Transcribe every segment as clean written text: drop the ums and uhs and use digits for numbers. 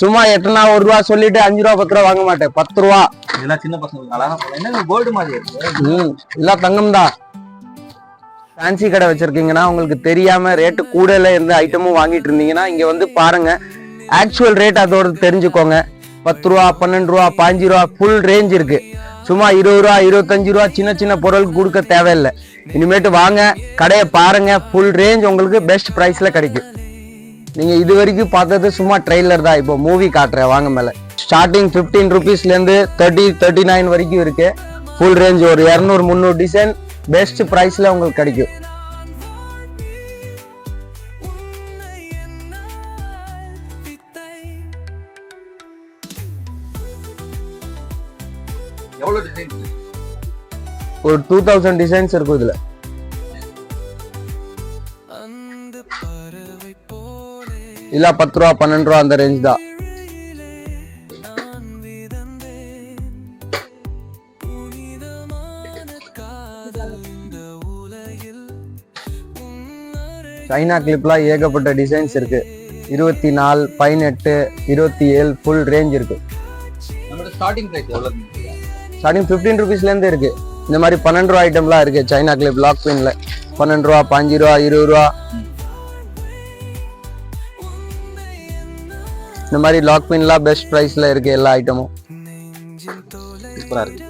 சும்மா எட்டனா ₹1 சொல்லிட்டு ₹5 ₹10 வாங்க மாட்டேன். ₹10. இதெல்லாம் சின்ன பசங்களுக்கு அழகா என்ன கோல்டு மாதிரி இருக்கு. இல்ல தங்கம் தான். ஃபேன்சி கடை வச்சிருக்கீங்கன்னா உங்களுக்கு தெரியாம ரேட்டு கூடல இருந்த ஐட்டமும் வாங்கிட்டு இருந்தீங்கன்னா இங்க வந்து பாருங்க. ஆக்சுவல் ரேட் அதோட தெரிஞ்சுக்கோங்க. ₹10 ₹12 ₹15 ஃபுல் ரேஞ்ச் இருக்கு. சும்மா ₹20 ₹25 சின்ன சின்ன பொருள் கொடுக்க தேவையில்லை. இனிமேட்டு வாங்க, கடையை பாருங்க, ஃபுல் ரேஞ்ச் உங்களுக்கு பெஸ்ட் பிரைஸ்ல கிடைக்கும். நீங்க இது வரைக்கும் பார்த்தது சும்மா ட்ரெய்லர் தான். இப்போ மூவி காட்டுறேன் வாங்க. மேல ஸ்டார்டிங் ₹15 இருந்து 30 39 வரைக்கும் இருக்கு. ஃபுல் ரேஞ்ச் ஒரு 200 300 டிசைன் பெஸ்ட் பிரைஸ்ல உங்களுக்கு கிடைக்கும். எவ்வளவு டிசைன்? ஒரு 2000 டிசைன்ஸ் இருக்கும் இதுல. இல்ல ₹10 ₹12 அந்த ரேஞ்ச் தான். சைனா கிளிப்லாம் ஏகப்பட்ட டிசைன்ஸ் இருக்கு. 24 18 27 ஃபுல் ரேஞ்ச் இருக்கு. நம்மளோட ஸ்டார்டிங் பிரைஸ் எவ்வளவு? ஸ்டார்டிங் ₹15 இருந்து இருக்கு. இந்த மாதிரி ₹12 ஐட்டம்லாம் இருக்கு. சைனா கிளிப் லாக் பின்ல ₹12 ₹15 ₹20 இந்த மாதிரி லாக் பின்லாம் பெஸ்ட் பிரைஸ்ல இருக்கு. எல்லா ஐட்டமும் சூப்பரா இருக்கு.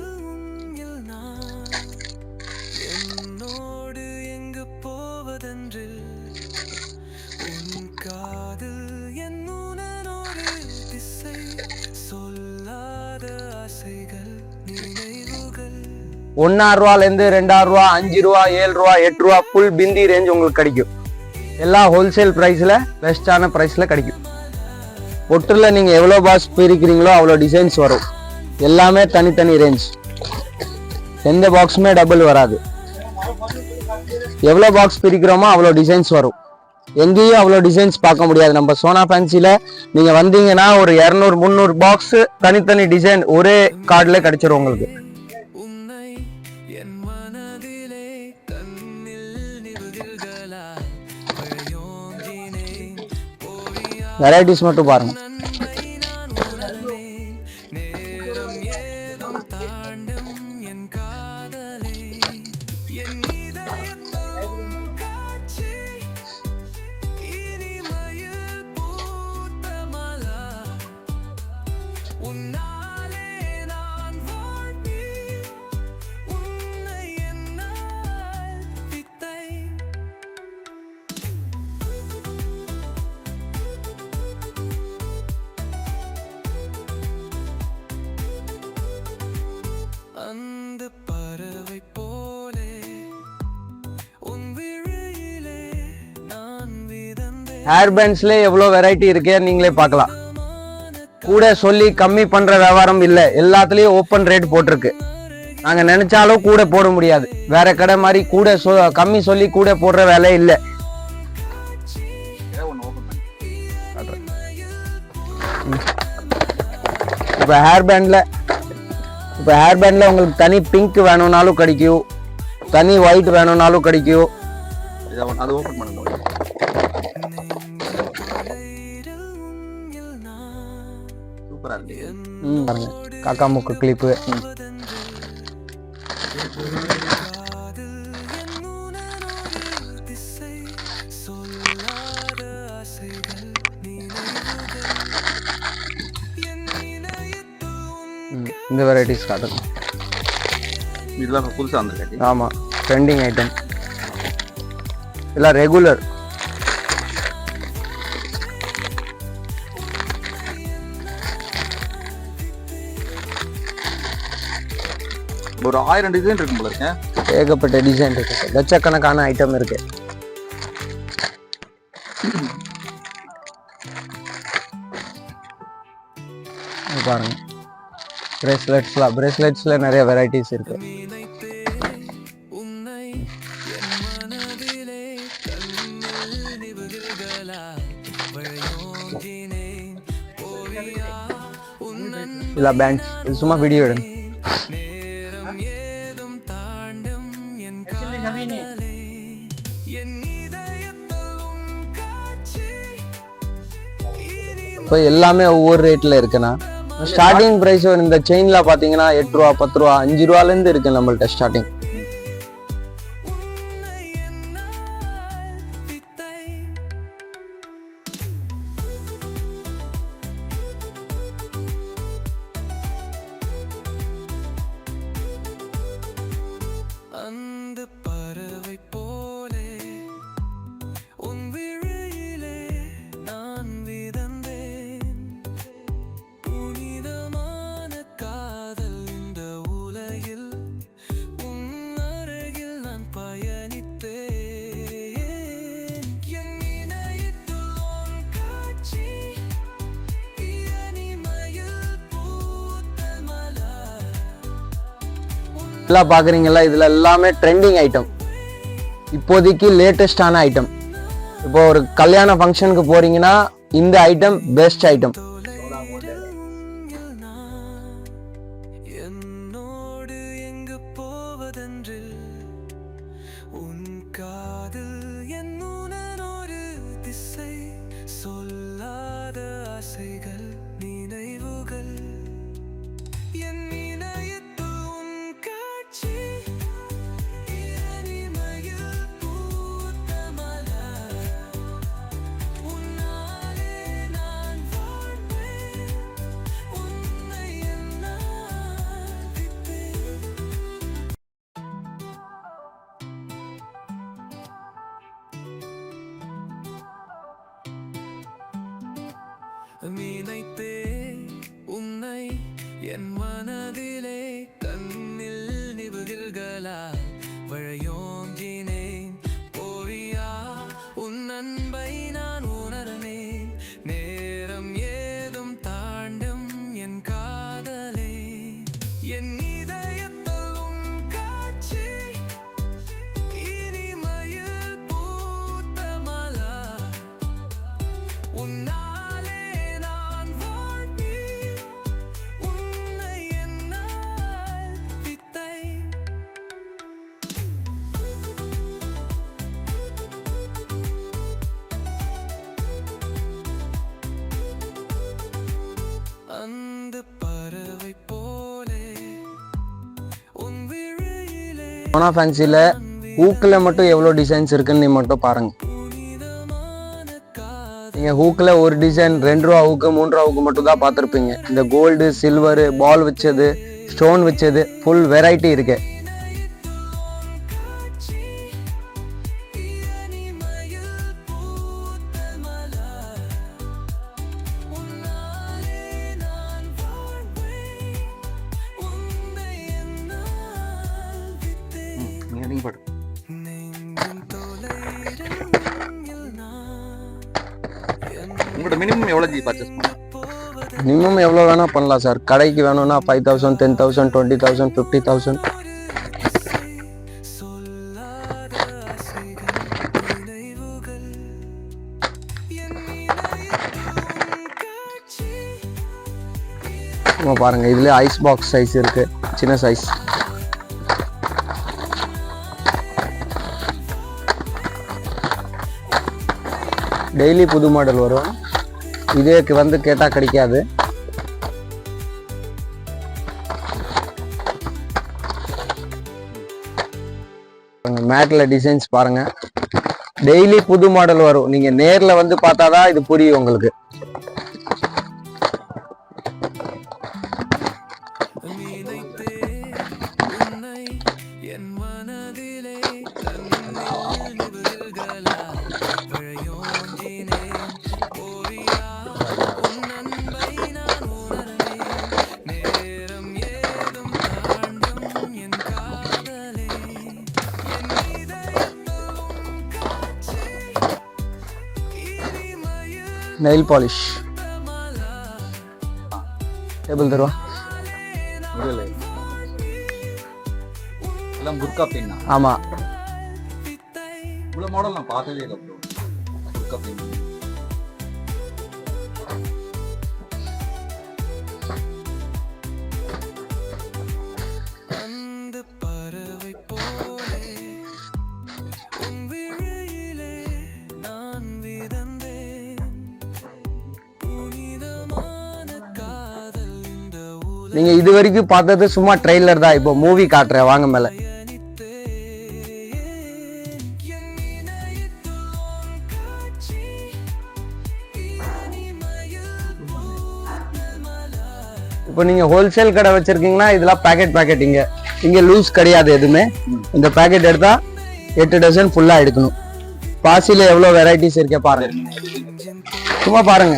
₹1 இருந்து ₹2 ₹5 ₹7 ₹8 ஃபுல் பிந்தி ரேஞ்ச் உங்களுக்கு கிடைக்கும். எல்லாம் ஹோல்சேல் பிரைஸ்ல பெஸ்டான பிரைஸ்ல கிடைக்கும். பொட்டுல நீங்க எவ்வளவு பாக்ஸ் பிரிக்கிறீங்களோ அவ்வளோ டிசைன்ஸ் வரும். எல்லாமே தனித்தனி ரேஞ்ச். எந்த பாக்ஸுமே டபுள் வராது. எவ்வளவு பாக்ஸ் பிரிக்கிறோமோ அவ்வளோ டிசைன்ஸ் வரும். எங்கேயும் அவ்வளோ டிசைன்ஸ் பார்க்க முடியாது. நம்ம சோனா ஃபேன்சில நீங்க வந்தீங்கன்னா ஒரு 200 300 பாக்ஸ் தனித்தனி டிசைன் ஒரே கார்டுல கிடைச்சிரும் உங்களுக்கு. வெரைட்டிஸ் மட்டும் பாருங்க. ஹேர் பேண்ட்ஸ்ல எவ்வளவு வெரைட்டி இருக்கு நீங்களே பார்க்கலாம். கூட சொல்லி கம்மி பண்ற வியாபாரம் இல்ல. எல்லாத்துலயும் ஓப்பன் ரேட் போட்டிருக்கு. நாங்க நினைச்சாலும் கூட போட முடியாது. வேற கடை மாதிரி கூட கம்மி சொல்லி கூட போடுற வேலை இல்ல. இப்ப ஹேர் பேண்ட்ல உங்களுக்கு தனி பிங்க் வேணும்னாலும் கிடைக்கும். தனி ஒயிட் வேணும்னாலும் கிடைக்கும். அது ஓபன் பண்ணுங்க. சூப்பரா இருக்கு. பாருங்க காக்கா மூக்கு கிளிப்பு. இந்த வெரைட்டிஸ் காட்டுங்க. இதெல்லாம் புதுசா வந்திருக்கு. ஆமா ட்ரெண்டிங் ஐட்டம். இதெல்லாம் ரெகுலர். ஒரு 1000 டிசைன் இருக்கும் போல இருக்கு. ஏகப்பட்ட டிசைன் இருக்கு. லட்சக்கணக்கான ஐட்டம் இருக்கு. பாருங்க பிரேஸ்லெட்ஸ்ல நிறைய வெரைட்டிஸ் இருக்கு. இல்ல பேண்ட்ஸ் சும்மா வீடியோ எடுங்க. இப்போ எல்லாமே ஒவ்வொரு ரேட்ல இருக்குண்ணா. ஸ்டார்டிங் பிரைஸ் இந்த செயின்ல பாத்தீங்கன்னா 8 ரூபா 10 ரூபா 5 ரூபால இருந்து இருக்கு நம்மள்ட்ட ஸ்டார்டிங். எல்லாம் பாக்குறீங்களா, இதுல எல்லாமே ட்ரெண்டிங் ஐட்டம், இப்போதைக்கு லேட்டஸ்டான ஐட்டம். இப்போ ஒரு கல்யாண ஃபங்க்ஷனுக்கு போறீங்கன்னா இந்த ஐட்டம் பெஸ்ட் ஐட்டம். நினைத்தே உன்னை என் மனதிலே கண்ணில் நிபுகிர்களா வழையோங்கினேன் போவியா உன் அன்பை நான் உணர்னேன் நேரம் ஏதும் தாண்டும் என் காதலே என் இதயத்தில் உன் காட்சி இனிமையில் பூத்த மலர் உன்னா சோனா ஃபேன்சில ஹூக்கில் மட்டும் எவ்வளோ டிசைன்ஸ் இருக்குன்னு நீ மட்டும் பாருங்க. நீங்கள் ஹூக்கில் ஒரு டிசைன் 2 ரூபா ஹூக்கு 3 ரூபா ஹூக்கு மட்டும் தான் பார்த்துருப்பீங்க. இந்த கோல்டு சில்வரு பால் வச்சது ஸ்டோன் வச்சது ஃபுல் வெரைட்டி இருக்கு. உங்களோட மினிமம் எவ்வளோ ஜி பர்ச்சேஸ் பண்ணலாம்? மினிமம் எவ்வளோ வேணால் பண்ணலாம் சார். கடைக்கு வேணும்னா 5,000 10,000 20,000 50,000. பாருங்க, இதுல ஐஸ் பாக்ஸ் சைஸ் இருக்கு, சின்ன சைஸ். டெய்லி புது மாடல் வரும். இதுக்கு வந்து கேட்டா கிடைக்காது. மேட்ல டிசைன்ஸ் பாருங்க, டெய்லி புது மாடல் வரும். நீங்க நேர்ல வந்து பார்த்தாதான் இது புரியும் உங்களுக்கு. நெயில் பாலிஷ் டேபிள் தருவா. எல்லாம் குர்கா பென்னா. ஆமா, இவ்வளவு மாடல் நான் பார்த்ததே இல்லை ப்ரோ. குர்கா பென் நீங்க இது வரைக்கும் பார்த்தது சும்மா ட்ரெய்லர் தான், இப்போ மூவி காட்டுறேன் வாங்க மேல. இப்போ நீங்க ஹோல்சேல் கடை வச்சிருக்கீங்கன்னா இதெல்லாம் பேக்கெட் இங்க லூஸ் கிடையாது எதுவுமே. இந்த பேக்கெட் எடுத்தா 8 டசன் ஃபுல்லா எடுக்கணும். பாசில எவ்வளவு வெரைட்டிஸ் இருக்கே பாருங்க, சும்மா பாருங்க.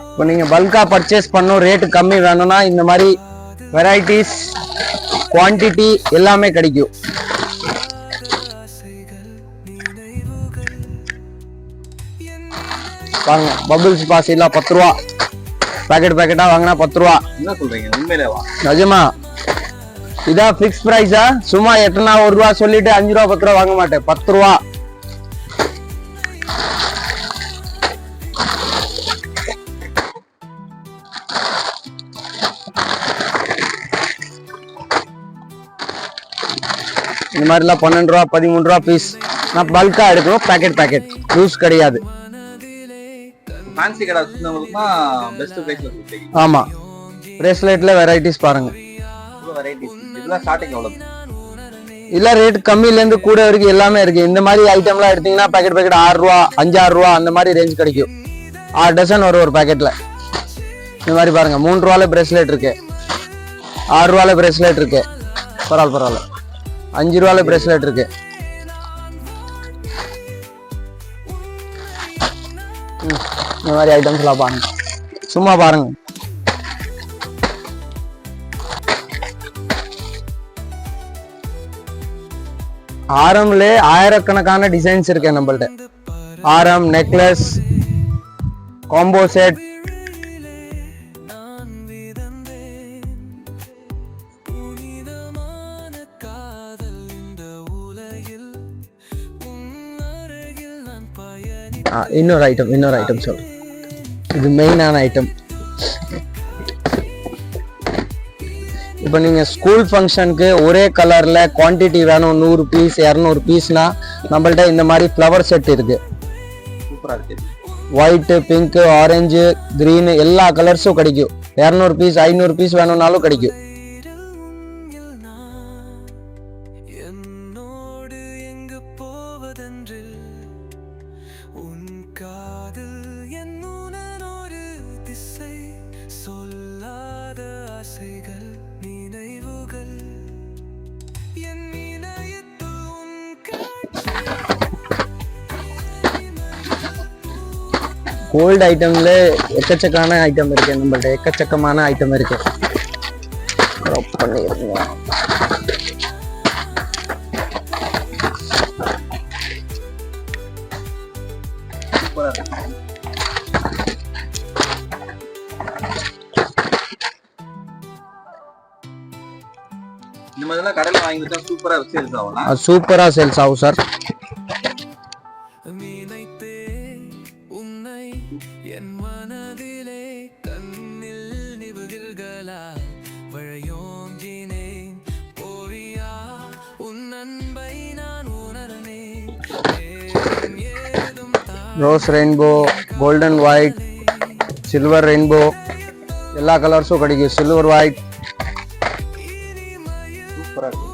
இப்போ நீங்க பல்கா பர்ச்சேஸ் பண்ணும், ரேட்டு கம்மி வேணும்னா இந்த மாதிரி வெரைட்டிஸ் குவான்டிட்டி எல்லாமே கிடைக்கும். பாருங்க பபிள்ஸ் பாசிலாம் 10 ரூபா, பேக்கெட்டா வாங்கினா 10 ரூபா. என்ன சொல்றீங்க, உண்மையிலேவா? நிஜமா இதான் பிக்ஸ் பிரைஸா? சும்மா 8 1 ரூபா சொல்லிட்டு 5 ரூபா 10 ரூபா வாங்க மாட்டேன், 10 ரூபா. இந்த மாதிரிலாம் 12 ரூபா 13 ரூபா பீஸ். நான் பல்கா எடுக்கணும், பேக்கெட் லூஸ் கிடையாது. ஃபேன்சி கடை வச்சிருந்தவங்களுக்குனா பெஸ்ட் பிரைஸ்ல கொடுப்பீங்க. ஆமா, பிரேஸ்லெட்ல வெரைட்டிஸ் பாருங்க, இவ்வளவு வெரைட்டிஸ். இதெல்லாம் ஸ்டார்டிங் எவ்வளவு? இல்ல ரேட் கம்மில இருந்து கூட வரைக்கும் எல்லாமே இருக்கு. இந்த மாதிரி ஐட்டம்லாம் எடுத்தீங்கன்னா பேக்கெட் 6 ரூபா 5-6 ரூபா அந்த மாதிரி ரேஞ்ச் கிடைக்கும். 6 டசன் வரும் ஒரு பேக்கெட்ல. இந்த மாதிரி பாருங்க 3 ரூபால பிரேஸ்லெட் இருக்கு, 6 ரூபால பிரேஸ்லெட் இருக்கு, பரவாயில்ல 5 ரூபால பிரேஸ்லெட் இருக்கு. இந்த மாதிரி ஐட்டம்ஸ் எல்லாம் பாருங்க, சும்மா பாருங்க. ஆரம்ல ஆயிரக்கணக்கான டிசைன்ஸ் இருக்கு நம்மள்ட்ட. ஆரம், நெக்லஸ், காம்போ செட். இன்னொரு ஐட்டம் சொல்றேன், இது மெயினான ஐட்டம். இப்போ நீங்க ஸ்கூல் ஃபங்க்ஷனுக்கு ஒரே கலர்ல குவான்டிட்டி வேணும், 100 பீஸ் 200 பீஸ்னா நம்மள்ட்ட இந்த மாதிரி ஃப்ளவர் செட் இருக்கு. சூப்பரா இருக்கு. ஒயிட், பிங்க், ஆரஞ்சு, கிரீன் எல்லா கலர்ஸும் கிடைக்கும். 200 பீஸ் 500 பீஸ் வேணும்னாலும் கிடைக்கும். கோல்டு ஐட்டம்ல எக்கச்சக்கான ஐட்டம் இருக்கு நம்மள்ட்ட, எக்கச்சக்கமான ஐட்டம் இருக்கு. இந்த மாதிரிலாம் கடையில வாங்கிட்டா சூப்பரா சேல்ஸ் ஆகும். சூப்பரா சேல்ஸ் ஆகும் sir. Rose rainbow, golden white, silver rainbow எல்லா கலர்ஸும் கிடைக்கும். சில்வர் ஒயிட் சூப்பரா இருக்கு.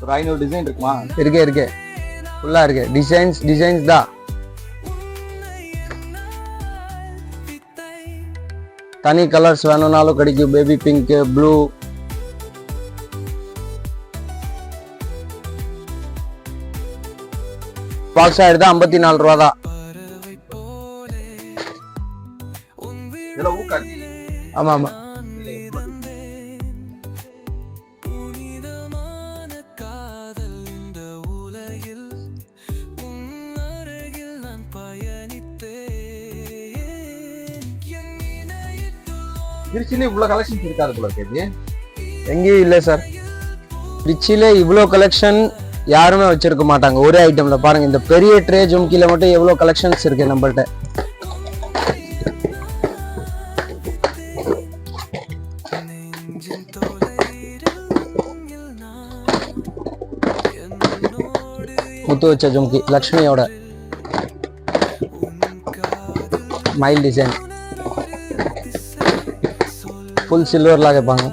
ஒரு 500 டிசைன் இருக்குமா? இருக்கு ஃபுல்லா இருக்கு. டிசைன்ஸ் தான். தனி கலர்ஸ் வேணும்னாலும் கிடைக்கும். Baby pink, blue. பாக்ஸா எடுத்தா 54 ரூபா தான். ஆமா. திருச்சியில இவ்வளவு கலெக்ஷன்ஸ் இருக்காது போல இருக்கு. எங்கேயும் இல்லை சார், திருச்சியில இவ்வளோ கலெக்ஷன் யாருமே வச்சிருக்க மாட்டாங்க ஒரே ஐட்டம்ல. பாருங்க இந்த பெரிய ட்ரே ஜும்கில மட்டும் எவ்வளவு கலெக்ஷன்ஸ் இருக்கு நம்மள்ட்ட. முத்து வச்ச ஜும்கி லக்ஷ்மியோட. மைல் டிசைன் ஃபுல் சில்வர்லாம் கேட்பாங்க.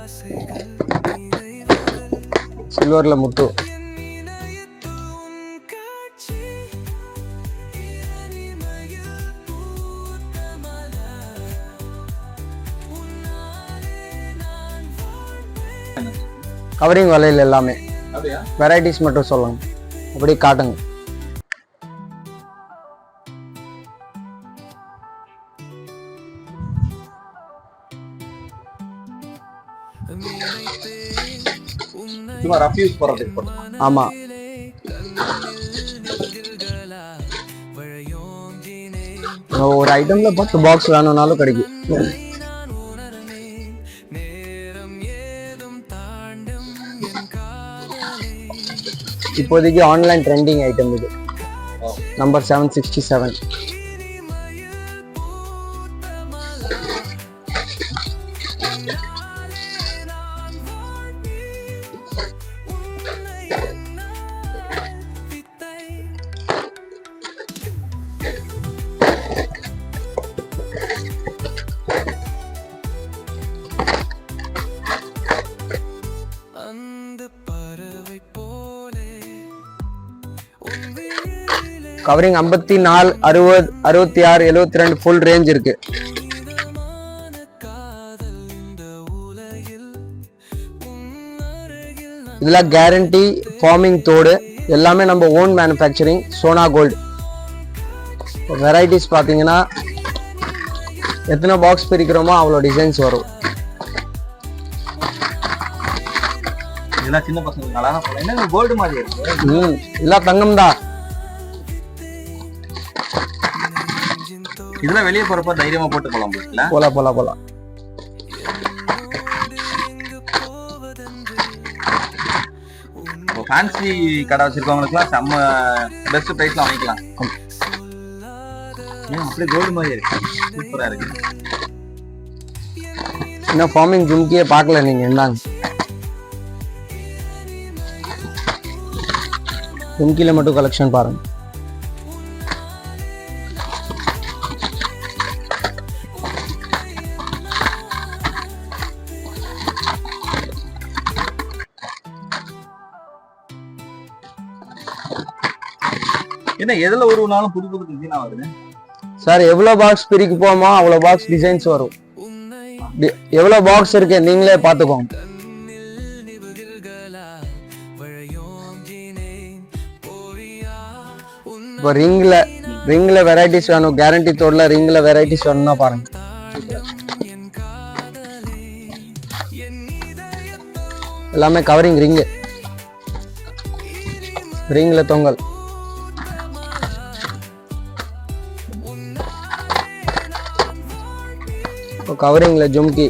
சில்வர்ல முத்து. கவரிங் வலையில் எல்லாமே அப்படியா? வெரைட்டிஸ் மட்டும் சொல்லுங்க, அப்படி காட்டுங்க. சும்மா ரஃப் யூஸ் போறதுக்கு போட்டு. ஆமா, ஒரு ஐட்டம்ல 10 பாக்ஸ் வேணும்னாலும் கிடைக்கும். இப்போதைக்கு ஆன்லைன் ட்ரெண்டிங் ஐட்டம் இது. நம்பர் 767. கவரிங் 54, 60, 66, 72 ஃபுல் ரேஞ்ச் இருக்கு. இதுல கேரண்டி, ஃபார்மிங் தோடு எல்லாமே நம்ம own manufacturing, Sona gold. Varieties பாத்தீங்கன்னா எத்தனை பாக்ஸ் பிரிக்கிறோமோ அவ்வளோ டிசைன்ஸ் வரும். இதெல்லாம் சின்ன பசங்க அழகா போல. என்ன கோல்டு மாதிரி இருக்கு? இதெல்லாம் தங்கம் தான். இதெல்லாம் வெளியே போறப்ப தைரியமா போட்டு போலாம் போல. போலாம். ஃபேன்சி கடை வச்சிருக்கவங்களுக்குலாம் செம்ம பெஸ்ட் பிரைஸ்ல வாங்கிக்கலாம். அப்படியே கோல்டு மாதிரி இருக்கு, சூப்பரா இருக்கு. இன்னும் ஃபார்மிங் ஜும்கியே பார்க்கல நீங்க. என்னங்க ஜும்கில மட்டும் கலெக்ஷன் பாருங்க. என்ன எதுல ஒரு நாளும் புது புது டிசைனா வருது சார். எவ்வளவு பாக்ஸ் பிரிக்க போமோ அவ்வளவு பாக்ஸ் டிசைன்ஸ் வரும். எவ்வளவு பாக்ஸ் இருக்கு நீங்களே பாத்துக்கோங்க. இப்போ ரிங்ல வெரைட்டிஸ் வேணும், கேரண்டி தோடுல ரிங்ல வெரைட்டிஸ் வேணும்னா பாருங்க. எல்லாமே கவரிங் ரிங்ல தொங்கல். கவரிங்ல ஜும்கி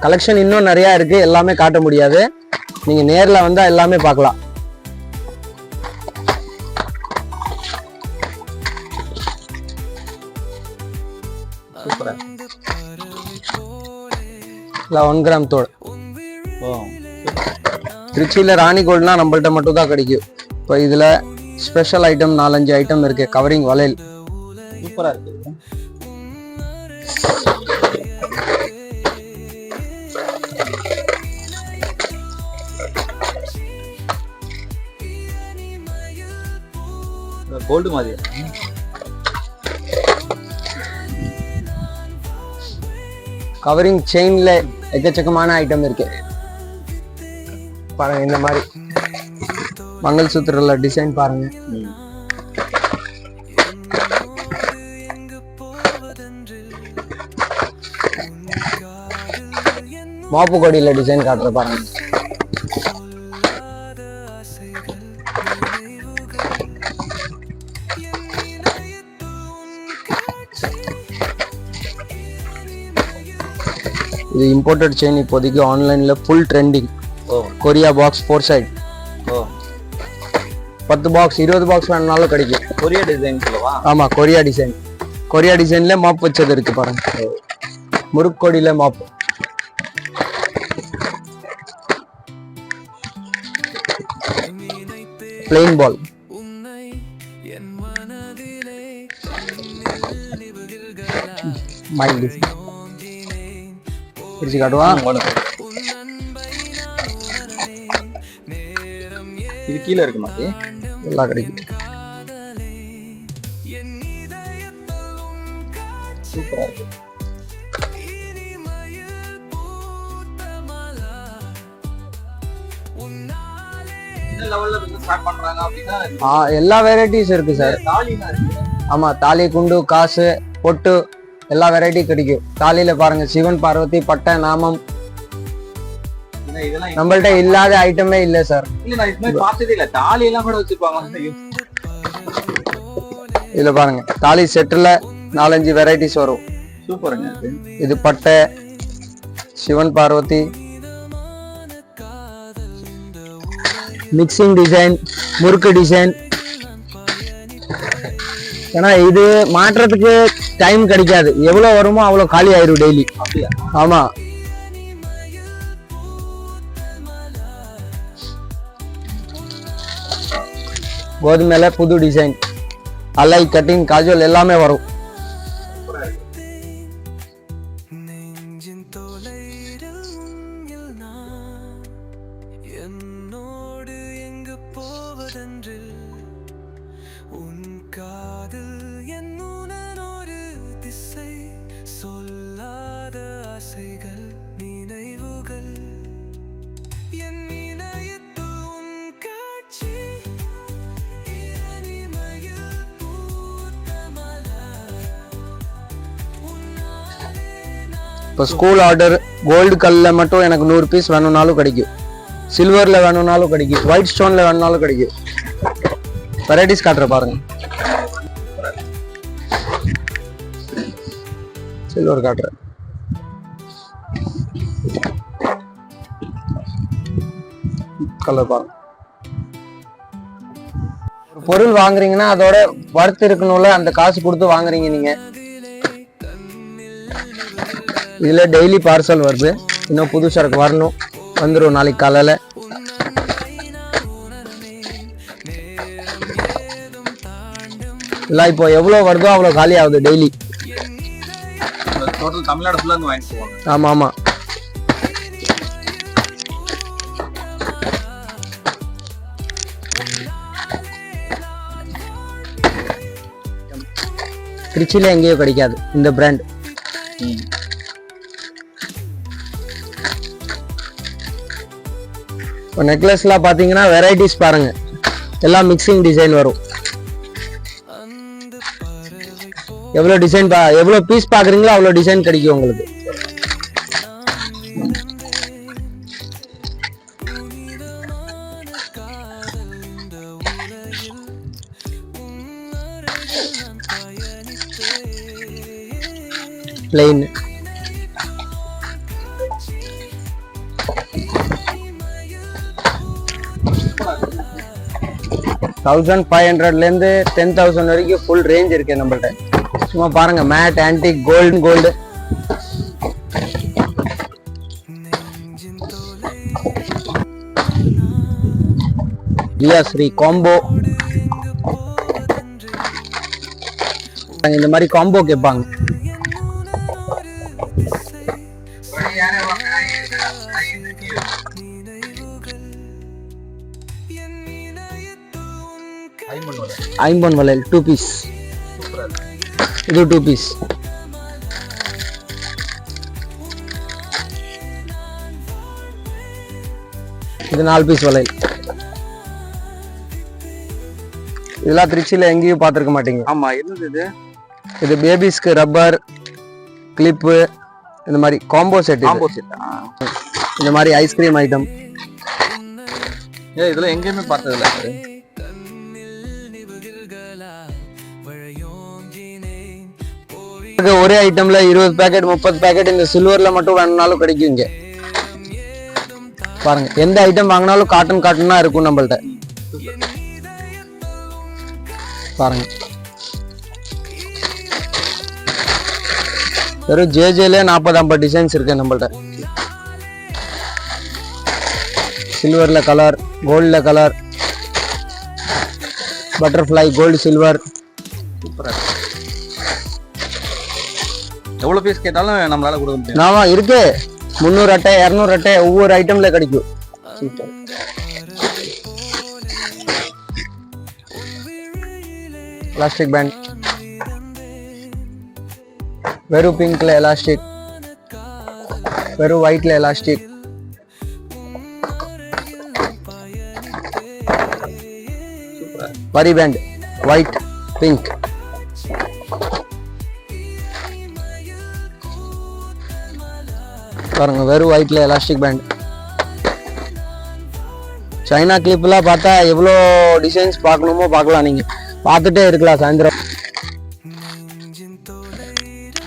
கலெக்ஷன் இன்னும் நிறைய இருக்கு, எல்லாமே காட்ட முடியாது. நீங்க நேர்ல வந்தா எல்லாமே பார்க்கலாம். இல்ல 1 கிராம் தோடு. திருச்சியில ராணி கோல்டுனா நம்மள்ட்ட மட்டும் தான் கிடைக்கும். இப்போ இதுல ஸ்பெஷல் ஐட்டம் 4-5 ஐட்டம் இருக்கு. கவரிங் வளையல் சூப்பரா இருக்கு. கோல்டு மாதிரி கவரிங் செயின்ல எக்கச்சக்கமான ஐட்டம் இருக்கு பாருங்க. இந்த மாதிரி மங்கள் சூத்திரல டிசைன் பாருங்க. மாப்பு கொடியில டிசைன் காட்டுற பாருங்க. இது இம்போர்ட்டட் செயின். இப்போதைக்கு ஆன்லைன்ல full trending. Korea box 4 side. 10 box 20 box வேணும்னாலும் கிடைக்கும். கொரியா டிசைன் சொல்லவா? ஆமா, கொரியா டிசைன். கொரியா டிசைன்ல மாப் வச்சது இருக்கு பாருங்க. முறுக்கொடியில மாப். பிளெயின் பால். மைண்ட் பிரிச்சு காட்டுவா. இது கீழே இருக்கு மாதிரி எல்லாம் கிடைக்கும். சூப்பரா இருக்கு. என்ன லெவல்ல பிசினஸ் ஸ்டார்ட் பண்றாங்க அப்படின்னா எல்லா வெரைட்டிஸ் இருக்கு சார். தாலினா இருக்கு. ஆமா, தாலி, குண்டு, காசு, பொட்டு எல்லா வெரைட்டி கிடைக்கும். தாலியில பாருங்க சிவன் பார்வதி பட்டை நாமம் இதெல்லாம் நம்மள்ட்ட இல்லாத ஐட்டமே இல்ல சார். இல்ல நான் இது மாதிரி பார்த்ததே இல்ல. தாலி எல்லாம் கூட வச்சிருப்பாங்க. இதுல பாருங்க தாலி செட்டுல 4-5 வெரைட்டிஸ் வரும். சூப்பருங்க. இது பட்டை, சிவன் பார்வதி, மிக்சிங் டிசைன், முறுக்கு டிசைன். ஏன்னா இது மாற்றத்துக்கு டைம் கிடைக்காது. எவ்வளவு வருமோ அவ்வளவு காலி ஆயிரும் டெய்லி. அப்படியா? ஆமா. கோதுமையில புது டிசைன், அலை, கட்டிங், காஜல் எல்லாமே வரும். என்னோடு எங்கு போவதென்று உன் காதில் என்னுடன் ஒரு திசை சொல்லாத ஆசைகள் நினைவுகள் என் இணையத்து உன் காட்சி இனிமையில் பூத்த மலர் உன்னாலே நான் இப்போ ஸ்கூல் ஆர்டர் கோல்டு கல்ல மட்டும் எனக்கு 100 பீஸ் வேணும்னாலும் கிடைக்கும். சில்வர்ல வேணும்னாலும் கிடைக்கும். ஒயிட் ஸ்டோன்ல வேணும்னாலும் கிடைக்கும். வெரைட்டிஸ் காட்டுற பாருங்க. சில்வர் காட்டுற கலர் பாருங்க. ஒரு பொருள் வாங்குறீங்கன்னா அதோட வர்த்து இருக்கணும்ல, அந்த காசு கொடுத்து வாங்குறீங்க நீங்க. இதுல டெய்லி பார்சல் வருது. இன்னும் புது சரக்கு வரணும், வந்துடும் நாளைக்கு காலையில. இல்ல இப்போ எவ்வளவு வருதோ அவ்வளவு காலி ஆகுது டெய்லி. டோட்டல் தமிழ்நாடு ஃபுல்லா இருந்து வாங்கிட்டு போவாங்க. ஆமா ஆமா. திருச்சியில எங்கேயோ கிடைக்காது இந்த பிராண்ட். இப்போ நெக்லஸ்லாம் பார்த்தீங்கன்னா வெரைட்டிஸ் பாருங்க, எல்லாம் மிக்சிங் டிசைன் வரும். எவ்வளோ டிசைன் எவ்வளோ பீஸ் பார்க்குறீங்களோ அவ்வளோ டிசைன் கிடைக்கும் உங்களுக்கு. பிளெயின் $1500 $10,000 வரைக்கும் ஃபுல் ரேஞ்ச் இருக்கு நம்மள்ட்ட. சும்மா பாருங்க, மேட், ஆன்டிக், கோல்டு. ஜியாஸ்ரீ காம்போ. இந்த மாதிரி காம்போ கேட்பாங்க. ஐம்பொன் வளையல் 2 பீஸ். இது 2 பீஸ். இது 4 பீஸ் வளையல். இதெல்லாம் திருச்சியில எங்கேயும் பார்த்துருக்க மாட்டீங்க. ஆமா, என்னது இது? இது பேபிஸ்க்கு ரப்பர், கிளிப்பு, இந்த மாதிரி காம்போ செட். இந்த மாதிரி ஐஸ்கிரீம் ஐட்டம் இதெல்லாம் எங்கேயுமே பார்த்ததில்ல. ஒரே ஐட்டம்ல 20 பேக்கெட் 30 பேக்கெட் இந்த சில்வர்ல மட்டும் வேணும்னாலும் கிடைக்கும். இங்க பாருங்க, எந்த ஐட்டம் வாங்கினாலும் காட்டனா இருக்கும் நம்மள்ட்ட. பாருங்க, வெறும் ஜேஜேல 40-50 டிசைன்ஸ் இருக்கு நம்மள்ட்ட. சில்வர்ல கலர், கோல்ட்ல கலர், பட்டர்ஃப்ளை, கோல்டு, சில்வர். எவ்வளவு பீஸ் கேட்டாலும் நம்மளால கொடுக்க முடியும். நாம இருக்கு 300 அட்டை 200 அட்டை ஒவ்வொரு ஐட்டம்ல கிடைக்கும். சூப்பர். எலாஸ்டிக் பேண்ட் வெறும் பிங்க்ல எலாஸ்டிக், வெறும் ஒயிட்ல எலாஸ்டிக், வரி பேண்ட் ஒயிட் பிங்க். பாருங்க வெறும் ஒயிட்ல எலாஸ்டிக் பேண்ட். சைனா கிளிப்லாம் பார்த்தா எவ்வளோ டிசைன்ஸ் பார்க்கணுமோ பார்க்கலாம், நீங்க பார்த்துட்டே இருக்கலாம் சாயந்தரம். நெஞ்சின் தொலைவில்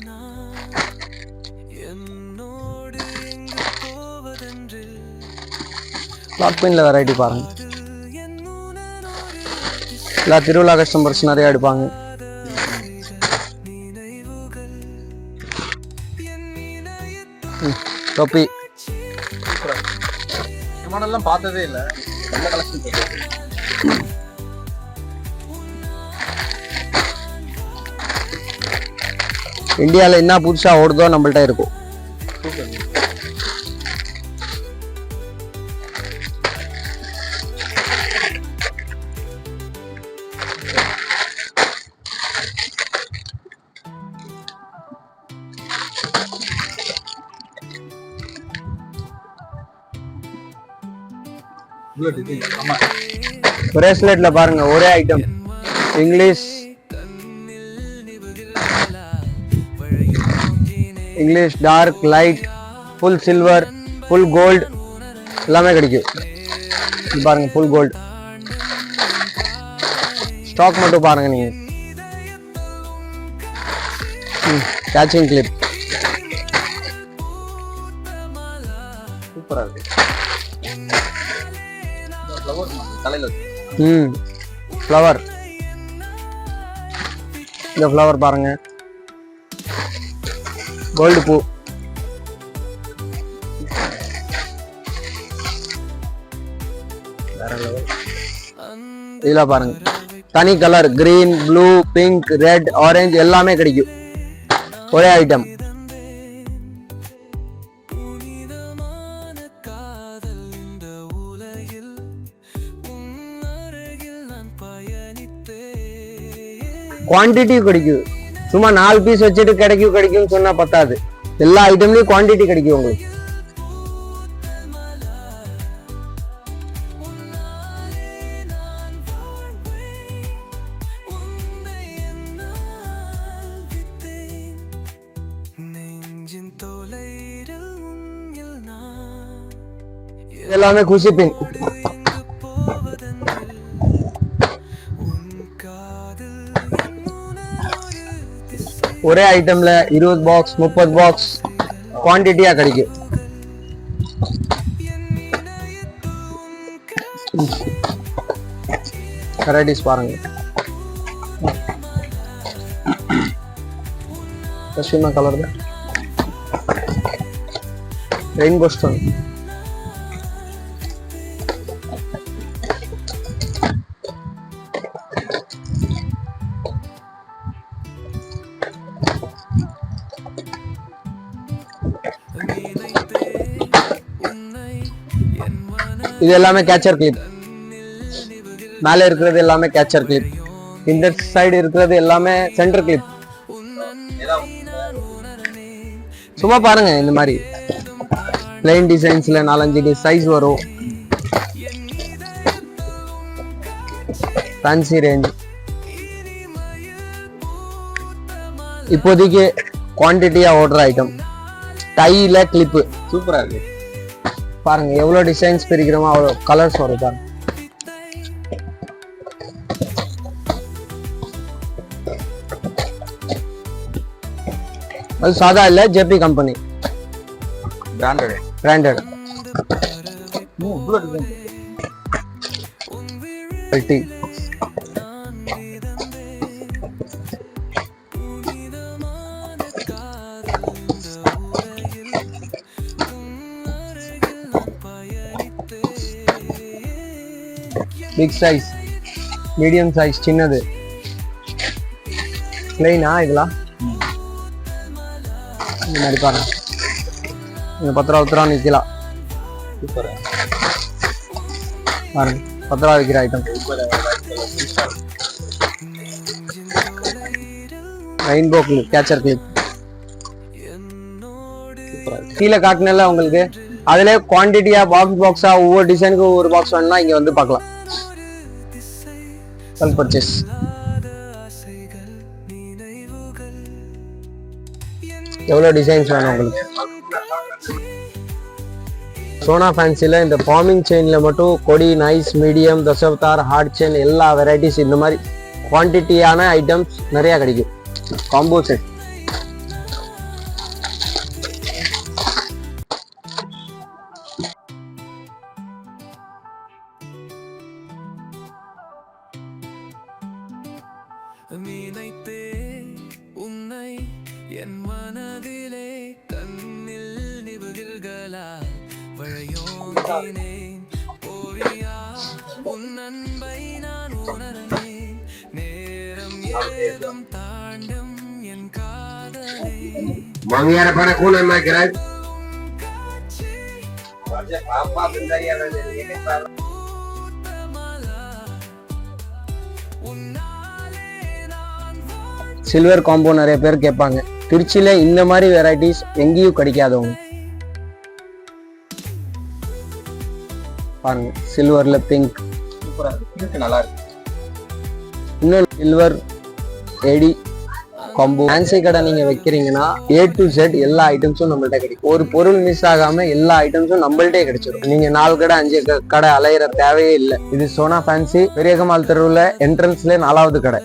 நான் என்னோடு எங்கு போவதென்று பிளாட் பெயின்ல வெரைட்டி பாருங்க. என் உணனோடு எல்லாம் திருவிழா கஸ்டமர்ஸ் நிறைய எடுப்பாங்க. நினைவுகள் என் இணையத்தில் தொப்பி இந்த மாடல்லாம் பார்த்ததே இல்ல. நல்ல கலெக்ஷன். இந்தியாவில் என்ன புதுசா ஓடுதோ நம்மள்ட்ட இருக்கும். ஆமா, பிரேஸ்லெட்ல பாருங்க ஒரே item, English English dark light full silver full gold எல்லாமே கிடைக்கும். இது பாருங்க ஃபுல் கோல்டு. ஸ்டாக் மட்டும் பாருங்க நீங்க. கேச்சிங் கிளிப் சூப்பரா இருக்கு. ஃப்ளவர் தலையில வச்சு. ஃப்ளவர். இந்த ஃப்ளவர் பாருங்க கோல்டு பூ. இதுல பாருங்க தனி colour green blue pink red orange எல்லாமே கிடைக்கும் ஒரே ஐட்டம். புனிதமான காதல் இந்த உலகில் உன் அருகில் நான் பயணித்தேன். குவான்டிட்டி கிடைக்கும். சும்மா 4 பீஸ் வச்சுட்டு கிடைக்கும் சொன்னா பத்தாது. எல்லா ஐட்டம்லயும் குவான்டிட்டி கிடைக்கும் உங்களுக்கு. நெஞ்சின் தொலைவில் உன்னில் நான் இது எல்லாமே குஷி பின். போவதென்று உன் காதல் என் உணர்வோடு திசை ஒரே ஐட்டம்ல 20 பாக்ஸ் 30 பாக்ஸ் குவான்டிட்டியா கிடைக்கும். என் இணையத்தில் உன் வெரைட்டிஸ் பாருங்க. பசுமை கலர் தான் ரெயின்போ ஸ்டோன். இது எல்லாமே கேச்சர் கிளிப். மேல இருக்கிறது எல்லாமே கேச்சர் கிளிப். இந்த சைடு இருக்கிறது எல்லாமே சென்டர் கிளிப். சும்மா பாருங்க இந்த மாதிரி பிளைன் டிசைன்ஸ்ல 4-5 சைஸ் வரும். Fancy range. இப்போதைக்கு குவான்டிட்டியா ஓடுற ஐட்டம் டைல கிளிப்பு. சூப்பரா இருக்கு. பாருங்க எவ்வளவு டிசைன்ஸ் பிரிக்கிறோமோ அவ்வளோ கலர்ஸ் வரும் பாருங்க. அது சாதா இல்ல, ஜேபி கம்பெனி பிராண்டட். பிராண்டட். இவ்வளவு டிசைன். வெட்டி பிக் சைஸ் மீடியம் சைஸ் சின்னது பிளைனா இதெல்லாம் இந்த மாதிரி பாருங்க, நீங்கள் 10 ரூபா 10 ரூபா நிற்கலாம். சூப்பர். பாருங்க 10 ரூபா விற்கிற item. Rainbow clip, catcher clip. கீழே காட்டினல உங்களுக்கு அதுல குவான்டிட்டியா பாக்ஸா ஒவ்வொரு டிசைனுக்கு ஒவ்வொரு பாக்ஸ் வேணும்னா இங்க வந்து பார்க்கலாம். Bulk purchase. எவ்வளவு டிசைன்ஸ் வேணும் உங்களுக்கு? சோனா ஃபேன்சில இந்த ஃபார்மிங் செயின்ல மட்டும் கொடி, nice, medium, Dashavatar, hard chain எல்லா வெரைட்டிஸ் இந்த மாதிரி குவான்டிட்டியான ஐட்டம்ஸ் நிறைய கிடைக்கும். Combo set. நினைத்தே உன்னை என் மனதிலே கண்ணில் நிபுகில்களா வழையோங்கினேன் ஓவியா உன் அன்பை நான் உணர்ந்தேன் நேரம் ஏதும் தாண்டும் என் காதலே மாமியார பண கூன மாக்கிறாய். சில்வர் காம்போ நிறைய பேர் கேட்பாங்க. திருச்சியில இந்த மாதிரி வெரைட்டிஸ் எங்கேயும் கிடைக்காதவங்க. பாருங்க சில்வர்ல பிங்க். சூப்பரா இருக்கு, நல்லா இருக்கு. இன்னும் சில்வர் ஏடி காம்போ. ஃபேன்சி கடை நீங்க வைக்கிறீங்கன்னா A to Z எல்லா ஐட்டம்ஸும் நம்மள்ட்ட கிடைக்கும். ஒரு பொருள் மிஸ் ஆகாம எல்லா ஐட்டம்ஸும் நம்மள்ட்டே கிடைச்சிடும். நீங்க 4 கடை 5 கடை அலையிற தேவையே இல்லை. இது சோனா ஃபேன்சி, பெரியகமால் தெருவுல என்ட்ரன்ஸ்ல 4வது கடை.